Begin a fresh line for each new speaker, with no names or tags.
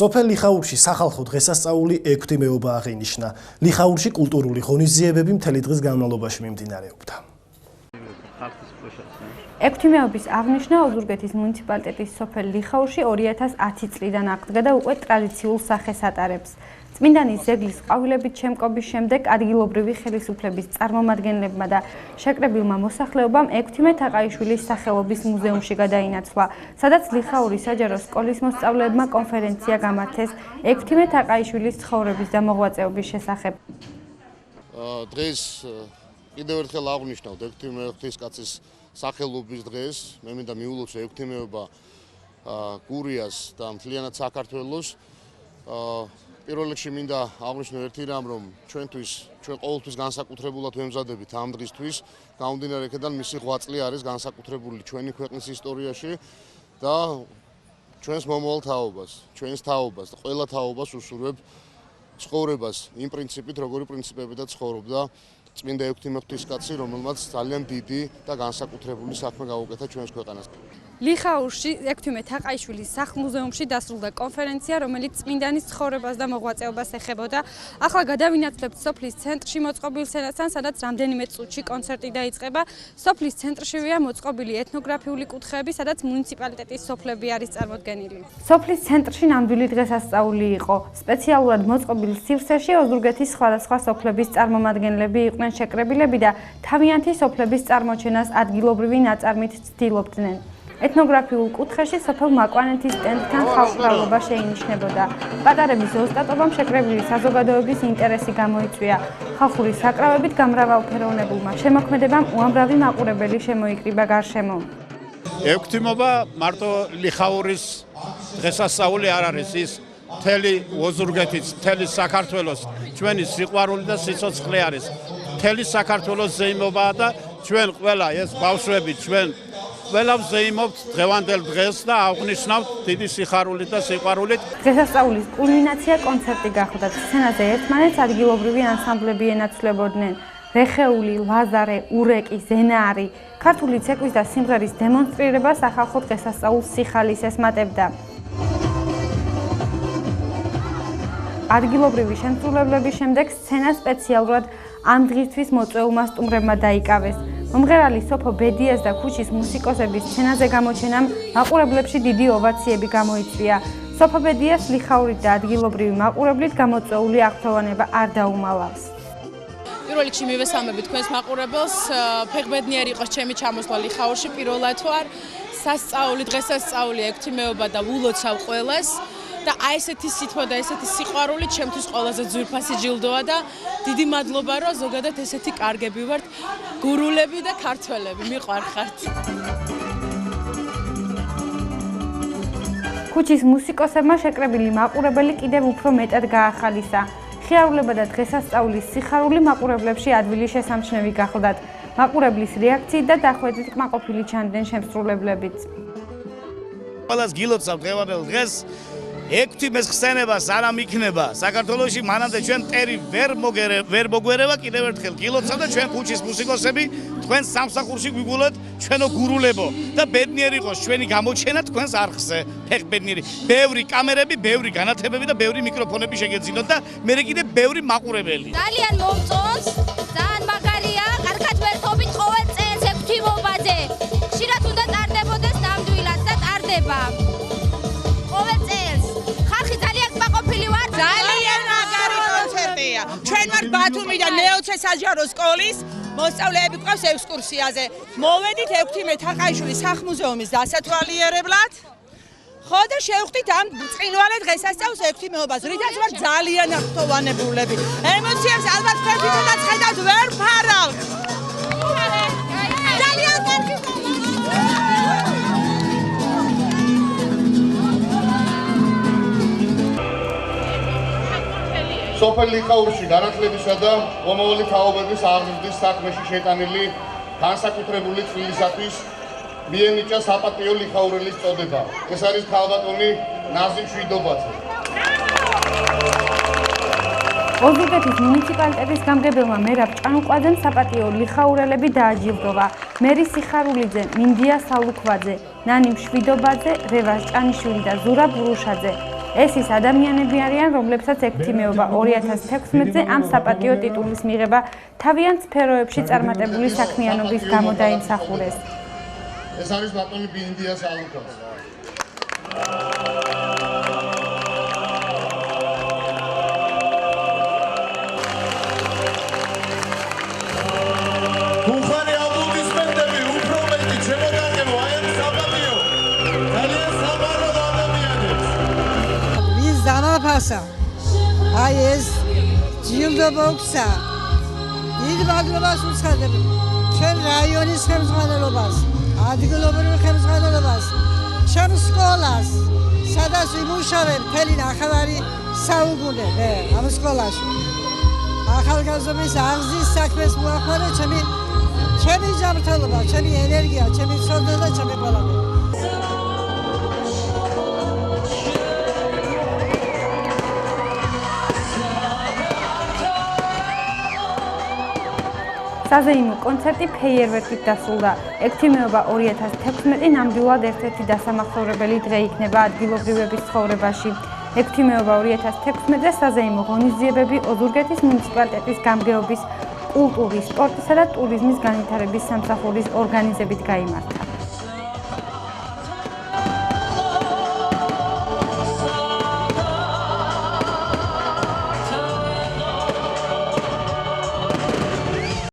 სოფელ ლიხაურში სახალხო დღესასწაული ექვთიმეობა აღინიშნა. ლიხაურში კულტურული ღონისძიებები მთელი დღის განმავლობაში მიმდინარეობდა.
ექვთიმეობის აღნიშვნა ოზურგეთის მუნიციპალიტეტის სოფელ ლიხაურში 2010 წლიდან აღდგა და უკვე ტრადიციულ სახეს ატარებს. წმინდანის ზეგლის ყვავილებით შემკობის შემდეგ ადგილობრივი ხელისუფლების წარმომადგენლებმა და შეკრებილმა მოსახლეობამ ექვთიმე თაყაიშვილის სახელობის მუზეუმში გადაინაცვლა, სადაც ლიხაურის საჯარო სკოლის მოსწავლეებმა კონფერენცია გამართეს ექვთიმე თაყაიშვილის ცხოვრების და მოღვაწეობის შესახებ.
დღეს კიდევ ერთხელ აღნიშნავთ ექვთიმე ღვთისკაცის სახელობის დღეს. მე მინდა მიულოცო ექვთიმეობა გურიას და მთლიანად საქართველოს. პირველ რიგში მინდა აღნიშნო ერთი რამ, რომ ჩვენ ყოველთვის განსაკუთრებულად ვემზადებით ამ დღისთვის, გამომდინარე იქედან მისი ღვაწლი არის განსაკუთრებული ჩვენი ქვეყნის ისტორიაში და ჩვენს მომავალ თაობას, ჩვენს თაობას და ყველა თაობას უსურვებ ცხოვრებას იმ პრინციპით, როგორი პრინციპებიდან ცხოვრობდა წმინდა ექვთიმე ღვთისკაცი, რომელმაც ძალიან დიდი და განსაკუთრებული საქმე გაუკეთა ჩვენს ქვეყანას.
ლიხაურში ექვთიმე თაყაიშვილის სახლ-მუზეუმში დასრულდა კონფერენცია, რომელიც წმინდანის ცხოვრებას და მოღვაწეობას ეხებოდა. ახლა გადავინაცვლებთ სოფლის ცენტრში მოწყობილ სცენასთან, სადაც რამდენიმე წუთში კონცერტი დაიწყება. სოფლის ცენტრშივეა მოწყობილი ეთნოგრაფიული კუთხეები, სადაც მუნიციპალიტეტის სოფლები არის წარმოდგენილი. სოფლის ცენტრში ნამდვილი დღესასწაული იყო. სპეციალურად მოწყობილ სივრცეში ოზურგეთის სხვადასხვა სოფლების წარმომადგენლები იყვნენ შეკრებილები და თავიანთი სოფლების წარმოჩენას ადგილობრივი ნაწარმით ცდილობდნენ. ეთნოგრაფიულ კუთხეში სოფელ მაკვანეთის სტენდთან ხალხმრავლობა შეინიშნებოდა. პატარების ოსტატობამ შეკრებილი საზოგადოების ინტერესი გამოიწვია. ხალხური საკრავებით გამრავალფეროვნებულმა შემოქმედებამ უამრავი მაყურებელი შემოიკრიბა გარშემო.
ექვთიმეობა მარტო ლიხაურის დღესასწაული არ არის, ის მთელი ოზურგეთის, მთელი საქართველოს ჩვენი სიყვარული და სიცოცხლე არის. მთელი საქართველოს ზეიმობაა და ჩვენ ყველა ეს ბავშვები ჩვენ ყველა ვზეიმობთ დღევანდელ დღეს და აღნიშნავთ დიდი სიხარულით და სიყვარულით.
დღესასწაულის კულმინაცია კონცერტი გახდა. სცენაზე ერთმანეთს ადგილობრივი ანსამბლები ენაცვლებოდნენ. რეხეული, ლაზარე, ურეკი, ზენაარი, ქართული ცეკვის და სიმღერის დემონსტრირება სახალხო დღესასწაულს სიხალის ესმატებდა. ადგილობრივი შემსრულებლების შემდეგ სცენა სპეციალურად ამ დღისთვის მოწვეულმა სტუმრებმა დაიკავეს. მომღერალი სოფო ბედიას და ქუჩის მუსიკოსების სცენაზე გამოჩენამ მაყურებლებში დიდი ოვაციები გამოიწვია. სოფო ბედიას ლიხაურით და ადგილობრივი მაყურებლით გამოწვეული აღფრთოვანება არ დაუმალავს.
პირველ რიგში მივესალმები თქვენს მაყურებელს. ფეხბედნიერი იყოს ჩემი ჩამოსვლა ლიხაურში პირველად ვარ. სასწაული, დღესასწაული ექვთიმეობა და ვულოცავ ყველას. და აი ესეთი სითბო და ესეთი სიყვარული ჩემთვის ყველაზე ძვირფასი ჯილდოა და დიდი მადლობა, რომ ზოგადად ესეთი კარგები ვართ, გურულები და ქართველები, მიყვარხართ.
ქუჩის მუსიკოსებმა შეკრებილი მაყურებელი კიდევ უფრო მეტად გაახალისა. ხიარულება და დღესასწაულის სიხარული მაყურებლებში ადვილი შესამჩნევი გახლდათ. მაყურებლის რეაქციით და დახვედრით კმაყოფილი ჩანდნენ შემსრულებლებიც.
ყველას გილოცავ დღევანდელ დღეს ექვთიმეს ხსენებას არ ამიქნება. საქართველოში მანამდე ჩვენ ტერი ვერ მოგვერევა, კიდევ ერთხელ გილოცავ და ჩვენ ქუჩის მუსიკოსები თქვენ სამსახურში გვიგულოთ ჩვენო გურულებო და ბედნიერი იყოს ჩვენი გამოჩენა თქვენს არხზე. ფეხბედნიერი, ბევრი კამერები, ბევრი განათებები და ბევრი მიკროფონები შეგეძინოთ და მე კიდე ბევრი მაყურებელი.
ძალიან მომწონს, ძალიან მაგარია, კარგად ვერთობით ყოველ წელს ექვთიმეობაზე. ხშირად უნდა ტარდებოდეს ნამდვილად და ტარდება.
ძალიან მაგარი კონცერტია. ჩვენ ვართ ბათუმიდან მეოცე საჯარო სკოლის მოსწავლეები გვყავს ექსკურსიაზე. მოვედით ექვთიმე თაყაიშვილის სახლ-მუზეუმის დასათვალიერებლად. ხო და შევხვდით ამ ბრწყინვალე დღესასწაულს ექვთიმეობას, რითაც ვართ ძალიან აღფრთოვანებულები. ემოციებს ალბათ ფერფიტოდაც ხედავთ ვერ ფარავთ. ძალიან კარგი.
სოფელ ლიხაურში განათლებისა და მომავალი თაობების აღზრდის საქმეში შეტანილი განსაკუთრებული წვლილისათვის მიენიჭა საპატიო ლიხაურელის წოდება. ეს არის ქალბატონი ნაზიმ შვიდობაძე.
ოზურგეთის მუნიციპალიტეტის გამგებელმა მერაბ ჭანუყვაძემ საპატიო ლიხაურელები დააჯილდოვა. მერი სიხარულიძე, მინდია სალუქვაძე, ნანიმ შვიდობაძე, რევაზ ჭანიშვილი და ზურაბ ბრუშაძე. ეს ის ადამიანები არიან, რომლებსაც ექვთიმეობა 2016-ზე ამ საპატიო ტიტულის მიღება თავიანთ სფეროებში წარმატებული საქმიანობის გამო დაიმსახურეს.
ეს არის ბატონი ბინდიას ალუკას.
უხარი აპლოდისმენტები, უფრო მეტი შემოგარგებო, აი ამ საპატიო. ძალიან საბარო ადამიანებს.
ვის დამაფასა? აი ეს ჯილდობოქსა. დიდ მადლობას უცხადებ ჩვენ რაიონის ხელმძღვანელობას, ადგილობრივ ხელმძღვანელობას, ჩემ სკოლას, სადაც ვიმუშავებ მთელი ნახევარი საუკუნე ამ სკოლაში. ახალგაზრდობის აღზის საქმეს მოახმარა ჩემი ჯანმრთელობა, ჩემი ენერგია, ჩემი ცოდნა და ჩემი ყველაფერი.
საზეიმო კონცერტი ფეიერვერკით დასრულდა. ექვთიმეობა 2016 ნამდვილად ერთ-ერთი დასამახსოვრებელი დღე იქნება ადგილობრივების ცხოვრებაში. ექვთიმეობა 2016-ზე საზეიმო ღონისძიებები ოზურგეთის მუნიციპალიტეტის გამგეობის, კულტურის, სპორტისა და ტურიზმის განვითარების სამსახურის ორგანიზებით გაიმართა.